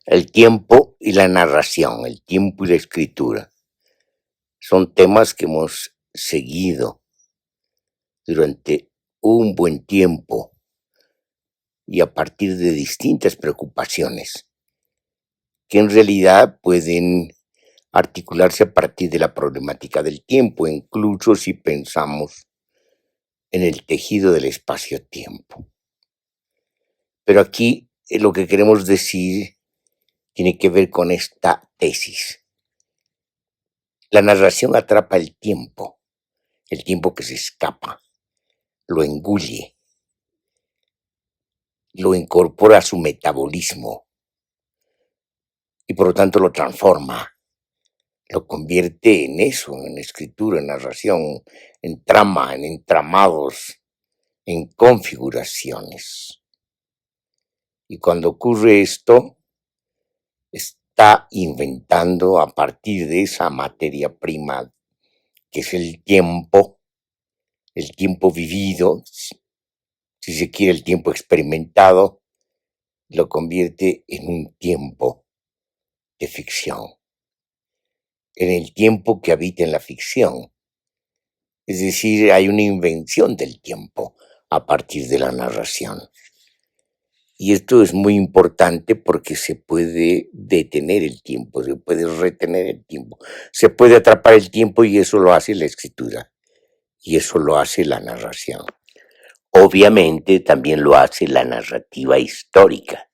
El tiempo y la narración, el tiempo y la escritura, son temas que hemos seguido durante un buen tiempo y a partir de distintas preocupaciones que en realidad pueden articularse a partir de la problemática del tiempo, incluso si pensamos en el tejido del espacio-tiempo. Pero aquí lo que queremos decir tiene que ver con esta tesis. La narración atrapa el tiempo que se escapa, lo engulle, lo incorpora a su metabolismo y por lo tanto lo transforma, lo convierte en eso, en escritura, en narración, en trama, en entramados, en configuraciones. Y cuando ocurre esto, está inventando a partir de esa materia prima que es el tiempo vivido, si se quiere el tiempo experimentado, lo convierte en un tiempo de ficción, en el tiempo que habita en la ficción. Es decir, hay una invención del tiempo a partir de la narración. Y esto es muy importante porque se puede detener el tiempo, se puede retener el tiempo, se puede atrapar el tiempo y eso lo hace la escritura y eso lo hace la narración. Obviamente también lo hace la narrativa histórica.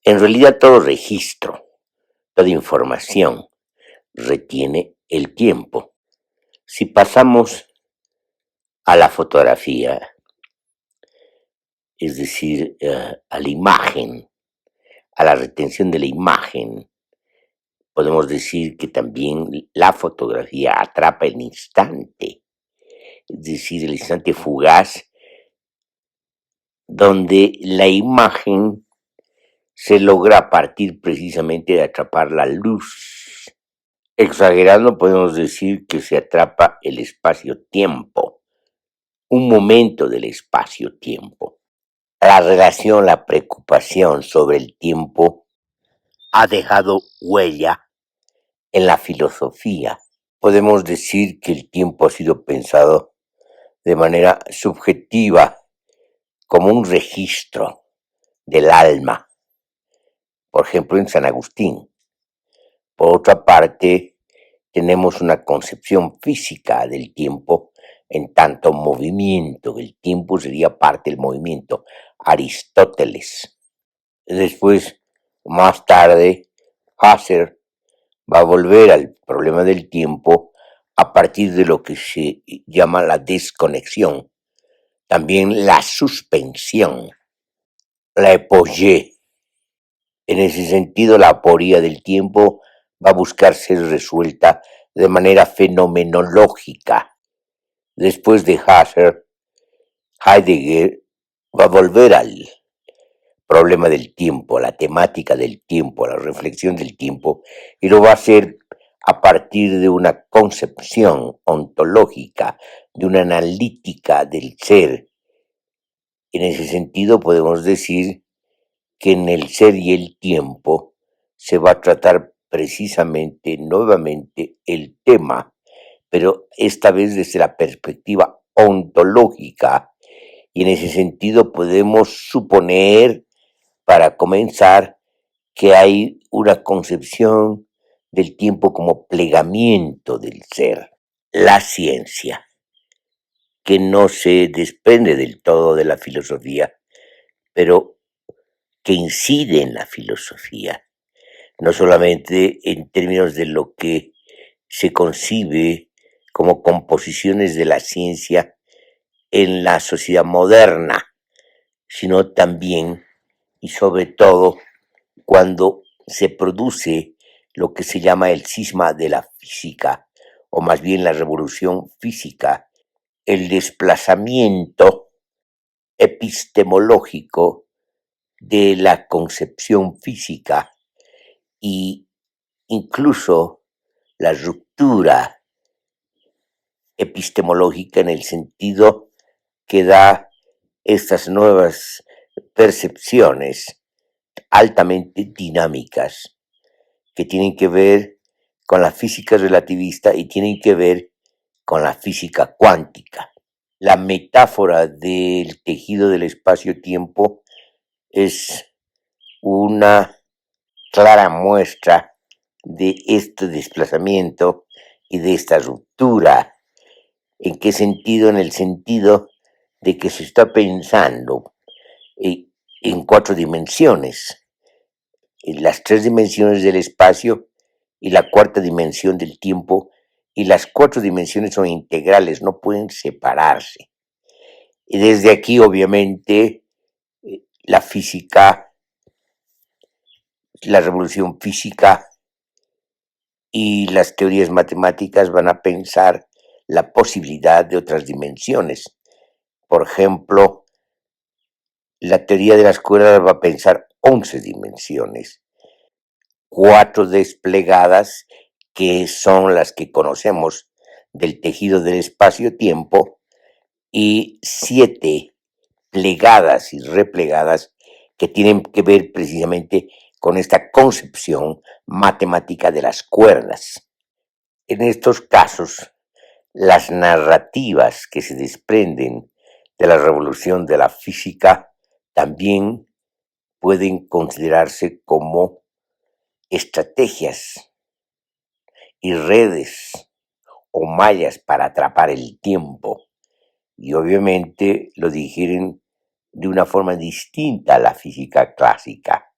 En realidad todo registro, toda información retiene el tiempo. Si pasamos a la fotografía, es decir, a la imagen, a la retención de la imagen, podemos decir que también la fotografía atrapa el instante, es decir, el instante fugaz, donde la imagen se logra a partir precisamente de atrapar la luz. Exagerando podemos decir que se atrapa el espacio-tiempo, un momento del espacio-tiempo. La relación, la preocupación sobre el tiempo ha dejado huella en la filosofía. Podemos decir que el tiempo ha sido pensado de manera subjetiva como un registro del alma, por ejemplo en San Agustín. Por otra parte, tenemos una concepción física del tiempo en tanto movimiento. El tiempo sería parte del movimiento. Aristóteles. Después, más tarde, Husserl va a volver al problema del tiempo a partir de lo que se llama la desconexión, también la suspensión, la epogée. En ese sentido, la aporía del tiempo va a buscar ser resuelta de manera fenomenológica. Después de Husserl, Heidegger va a volver al problema del tiempo, la temática del tiempo, la reflexión del tiempo, y lo va a hacer a partir de una concepción ontológica, de una analítica del ser. En ese sentido podemos decir que en el ser y el tiempo se va a tratar precisamente nuevamente el tema, pero esta vez desde la perspectiva ontológica, y en ese sentido podemos suponer, para comenzar, que hay una concepción del tiempo como plegamiento del ser. La ciencia, que no se desprende del todo de la filosofía, pero que incide en la filosofía, no solamente en términos de lo que se concibe como composiciones de la ciencia en la sociedad moderna, sino también y sobre todo cuando se produce lo que se llama el cisma de la física, o más bien la revolución física, el desplazamiento epistemológico de la concepción física y incluso la ruptura epistemológica en el sentido que da estas nuevas percepciones altamente dinámicas que tienen que ver con la física relativista y tienen que ver con la física cuántica. La metáfora del tejido del espacio-tiempo es una clara muestra de este desplazamiento y de esta ruptura. ¿En qué sentido? En el sentido de que se está pensando en 4 dimensiones, en las 3 dimensiones del espacio y la 4ª dimensión del tiempo, y las 4 dimensiones son integrales, no pueden separarse. Y desde aquí, obviamente, la física, la revolución física y las teorías matemáticas van a pensar la posibilidad de otras dimensiones. Por ejemplo, la teoría de las cuerdas va a pensar 11 dimensiones, 4 desplegadas, que son las que conocemos del tejido del espacio-tiempo, y 7 plegadas y replegadas que tienen que ver precisamente con esta concepción matemática de las cuerdas. En estos casos, las narrativas que se desprenden de la revolución de la física también pueden considerarse como estrategias y redes o mallas para atrapar el tiempo, y obviamente lo digieren de una forma distinta a la física clásica,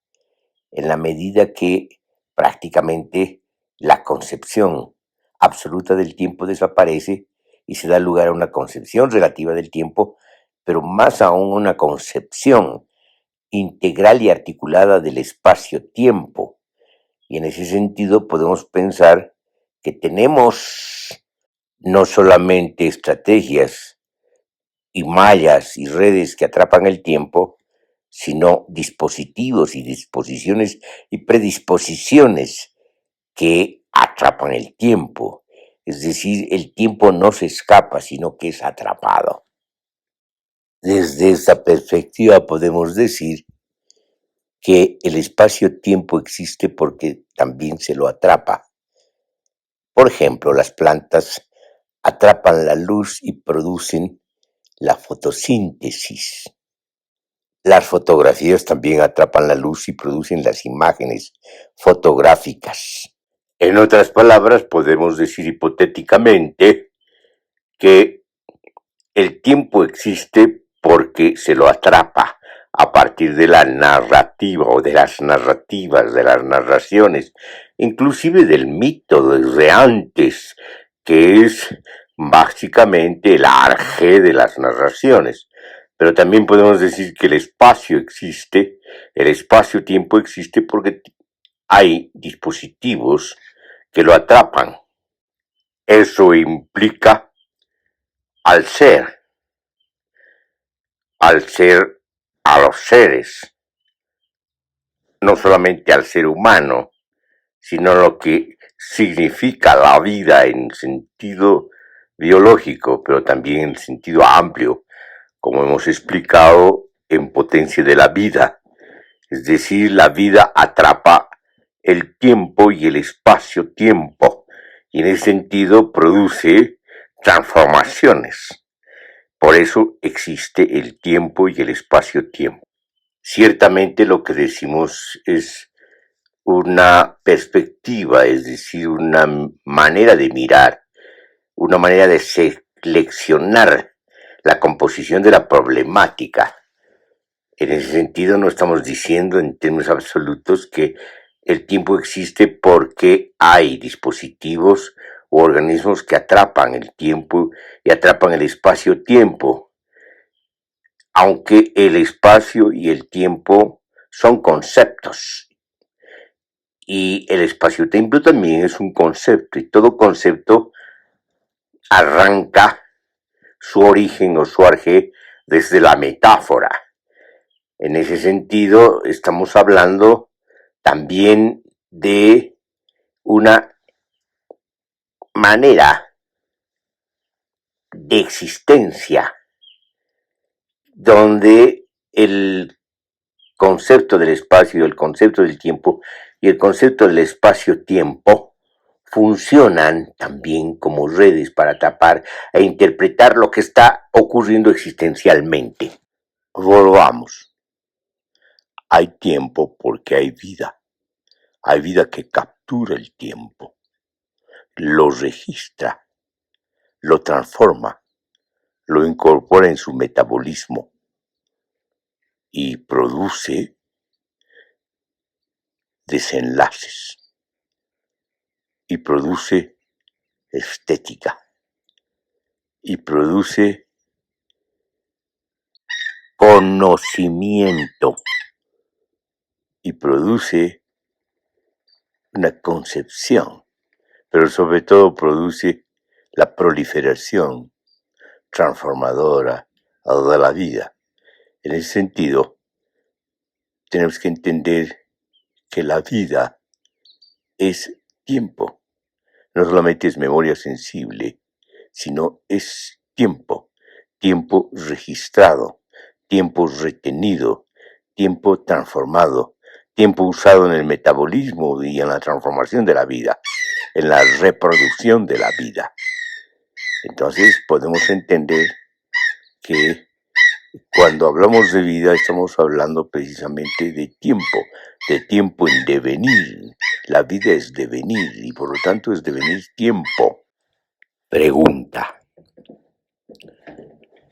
en la medida que prácticamente la concepción absoluta del tiempo desaparece y se da lugar a una concepción relativa del tiempo, pero más aún una concepción integral y articulada del espacio-tiempo. Y en ese sentido podemos pensar que tenemos no solamente estrategias y mallas y redes que atrapan el tiempo, sino dispositivos y disposiciones y predisposiciones que atrapan el tiempo. Es decir, el tiempo no se escapa, sino que es atrapado. Desde esta perspectiva podemos decir que el espacio-tiempo existe porque también se lo atrapa. Por ejemplo, las plantas atrapan la luz y producen la fotosíntesis. Las fotografías también atrapan la luz y producen las imágenes fotográficas. En otras palabras, podemos decir hipotéticamente que el tiempo existe porque se lo atrapa a partir de la narrativa o de las narrativas, de las narraciones, inclusive del mito de Reantes, que es básicamente el arjé de las narraciones. Pero también podemos decir que el espacio existe, el espacio-tiempo existe porque hay dispositivos que lo atrapan. Eso implica al ser, a los seres, no solamente al ser humano, sino lo que significa la vida en sentido biológico, pero también en sentido amplio, como hemos explicado, en potencia de la vida. Es decir, la vida atrapa el tiempo y el espacio-tiempo, y en ese sentido produce transformaciones. Por eso existe el tiempo y el espacio-tiempo. Ciertamente lo que decimos es una perspectiva, es decir, una manera de mirar, una manera de seleccionar la composición de la problemática. En ese sentido, no estamos diciendo en términos absolutos que el tiempo existe porque hay dispositivos u organismos que atrapan el tiempo y atrapan el espacio-tiempo, aunque el espacio y el tiempo son conceptos. Y el espacio-tiempo también es un concepto, y todo concepto arranca su origen o su arjé desde la metáfora. En ese sentido, estamos hablando también de una manera de existencia donde el concepto del espacio, el concepto del tiempo y el concepto del espacio-tiempo funcionan también como redes para atrapar e interpretar lo que está ocurriendo existencialmente. Volvamos. Hay tiempo porque hay vida. Hay vida que captura el tiempo, lo registra, lo transforma, lo incorpora en su metabolismo y produce desenlaces y produce estética y produce conocimiento y produce una concepción, pero sobre todo produce la proliferación transformadora de la vida. En ese sentido, tenemos que entender que la vida es tiempo. No solamente es memoria sensible, sino es tiempo. Tiempo registrado, tiempo retenido, tiempo transformado, tiempo usado en el metabolismo y en la transformación de la vida, en la reproducción de la vida. Entonces podemos entender que cuando hablamos de vida estamos hablando precisamente de tiempo en devenir. La vida es devenir y por lo tanto es devenir tiempo. Pregunta: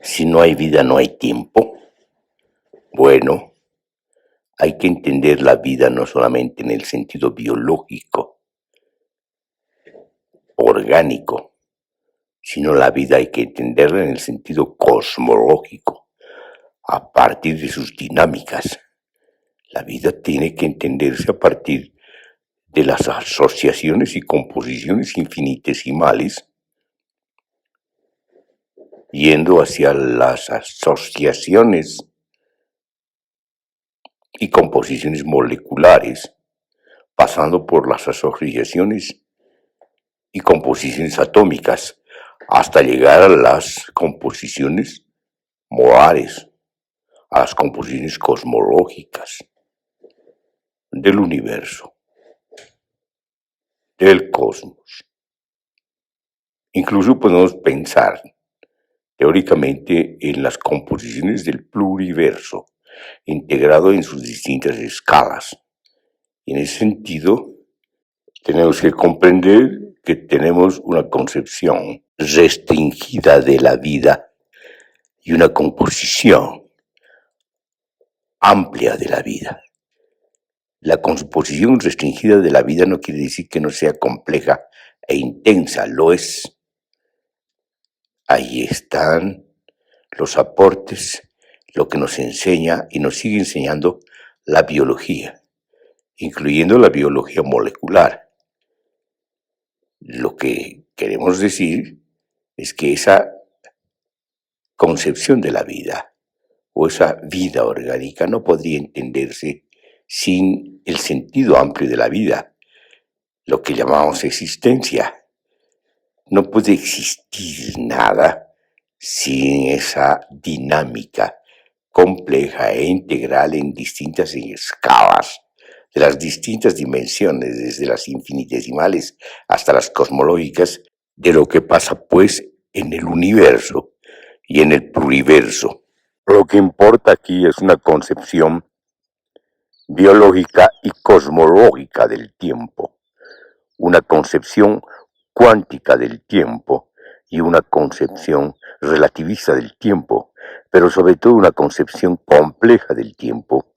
si no hay vida, no hay tiempo. Bueno, hay que entender la vida no solamente en el sentido biológico, orgánico, sino la vida hay que entenderla en el sentido cosmológico, a partir de sus dinámicas. La vida tiene que entenderse a partir de las asociaciones y composiciones infinitesimales, yendo hacia las asociaciones y composiciones moleculares, pasando por las asociaciones y composiciones atómicas, hasta llegar a las composiciones molares, a las composiciones cosmológicas del universo, del cosmos. Incluso podemos pensar teóricamente en las composiciones del pluriverso, integrado en sus distintas escalas. Y en ese sentido, tenemos que comprender que tenemos una concepción restringida de la vida y una composición amplia de la vida. La composición restringida de la vida no quiere decir que no sea compleja e intensa, lo es. Ahí están los aportes, lo que nos enseña y nos sigue enseñando la biología, incluyendo la biología molecular. Lo que queremos decir es que esa concepción de la vida o esa vida orgánica no podría entenderse sin el sentido amplio de la vida, lo que llamamos existencia. No puede existir nada sin esa dinámica compleja e integral en distintas escalas, de las distintas dimensiones, desde las infinitesimales hasta las cosmológicas, de lo que pasa pues en el universo y en el pluriverso. Lo que importa aquí es una concepción biológica y cosmológica del tiempo, una concepción cuántica del tiempo y una concepción relativista del tiempo, pero sobre todo una concepción compleja del tiempo,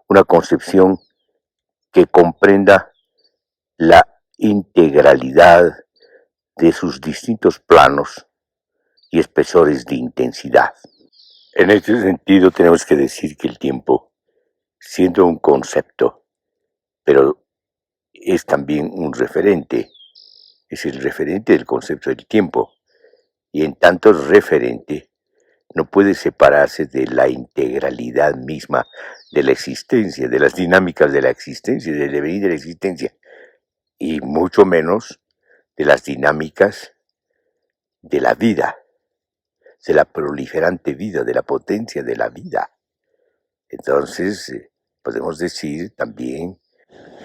una concepción que comprenda la integralidad de sus distintos planos y espesores de intensidad. En este sentido tenemos que decir que el tiempo, siendo un concepto, pero es también un referente, es el referente del concepto del tiempo, y en tanto referente no puede separarse de la integralidad misma de la existencia, de las dinámicas de la existencia, del devenir de la existencia, y mucho menos de las dinámicas de la vida, de la proliferante vida, de la potencia de la vida. Entonces, podemos decir también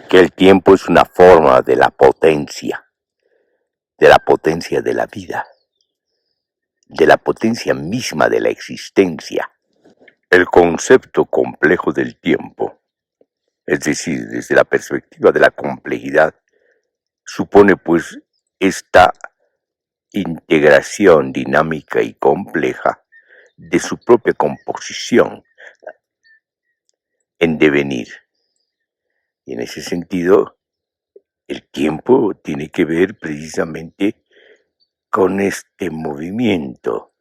que el tiempo es una forma de la potencia de la vida, de la potencia misma de la existencia. El concepto complejo del tiempo, es decir, desde la perspectiva de la complejidad, supone pues esta integración dinámica y compleja de su propia composición en devenir. Y en ese sentido, el tiempo tiene que ver precisamente con este movimiento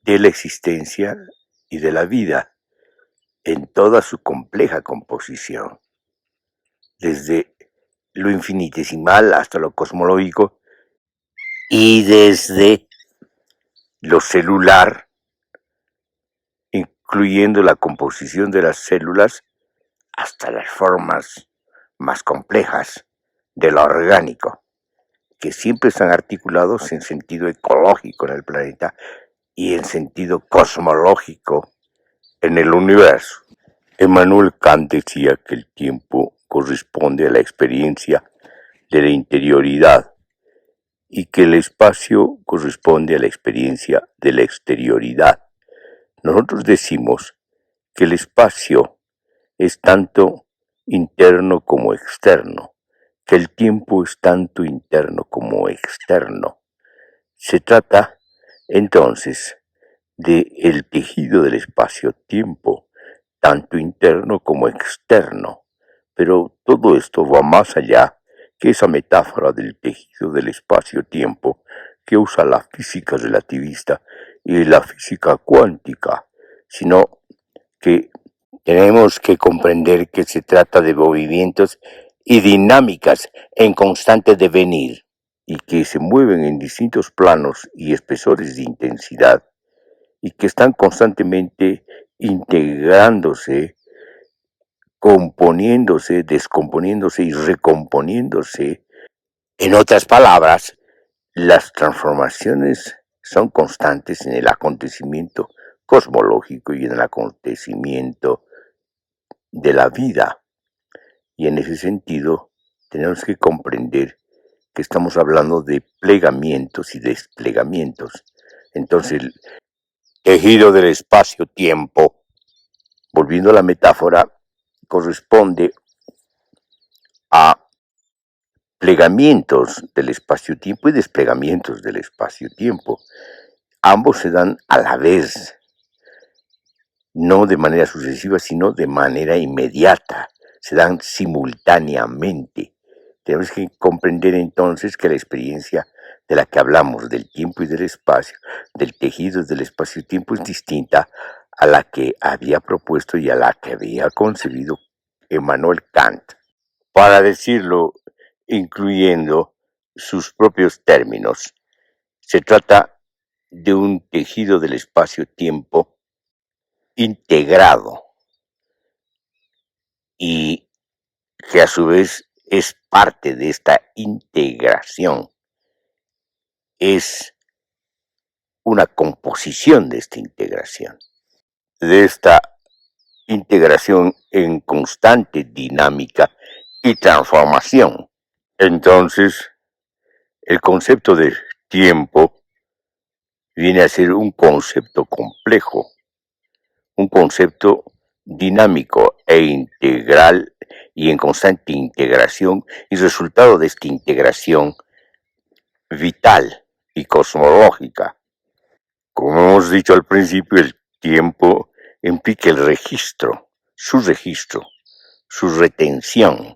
de la existencia y de la vida en toda su compleja composición, desde lo infinitesimal hasta lo cosmológico y desde lo celular, incluyendo la composición de las células, hasta las formas más complejas de lo orgánico, que siempre están articulados en sentido ecológico en el planeta y en sentido cosmológico en el universo. Immanuel Kant decía que el tiempo corresponde a la experiencia de la interioridad y que el espacio corresponde a la experiencia de la exterioridad. Nosotros decimos que el espacio es tanto interno como externo, que el tiempo es tanto interno como externo. Se trata, entonces, de el tejido del espacio-tiempo, tanto interno como externo. Pero todo esto va más allá que esa metáfora del tejido del espacio-tiempo que usa la física relativista y la física cuántica, sino que tenemos que comprender que se trata de movimientos y dinámicas en constante devenir y que se mueven en distintos planos y espesores de intensidad y que están constantemente integrándose, componiéndose, descomponiéndose y recomponiéndose. En otras palabras, las transformaciones son constantes en el acontecimiento cosmológico y en el acontecimiento de la vida. Y en ese sentido, tenemos que comprender que estamos hablando de plegamientos y desplegamientos. Entonces, el tejido del espacio-tiempo, volviendo a la metáfora, corresponde a plegamientos del espacio-tiempo y desplegamientos del espacio-tiempo. Ambos se dan a la vez, no de manera sucesiva, sino de manera inmediata, se dan simultáneamente. Tenemos que comprender entonces que la experiencia de la que hablamos, del tiempo y del espacio, del tejido del espacio-tiempo, es distinta a la que había propuesto y a la que había concebido Immanuel Kant. Para decirlo, incluyendo sus propios términos, se trata de un tejido del espacio-tiempo integrado y que a su vez es parte de esta integración, es una composición de esta integración en constante dinámica y transformación. Entonces, el concepto de tiempo viene a ser un concepto complejo, un concepto dinámico e integral y en constante integración, y resultado de esta integración vital y cosmológica. Como hemos dicho al principio, el tiempo implica el registro, su retención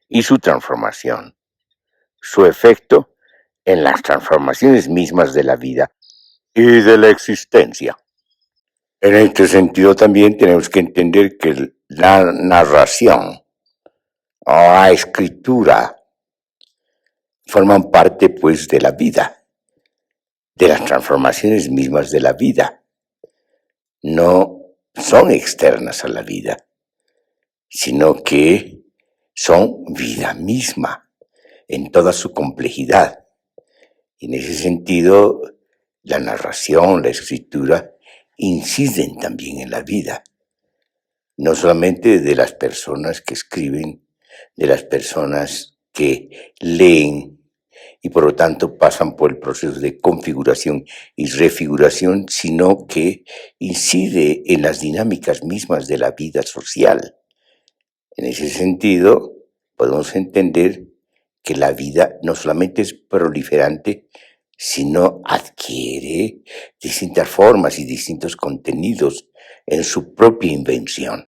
y su transformación, su efecto en las transformaciones mismas de la vida y de la existencia. En este sentido también tenemos que entender que la narración o la escritura forman parte pues de la vida, de las transformaciones mismas de la vida. No son externas a la vida, sino que son vida misma en toda su complejidad. En ese sentido, la narración, la escritura, inciden también en la vida. no solamente de las personas que escriben, de las personas que leen y por lo tanto pasan por el proceso de configuración y refiguración, sino que incide en las dinámicas mismas de la vida social. En ese sentido, podemos entender que la vida no solamente es proliferante, sino adquiere distintas formas y distintos contenidos en su propia invención.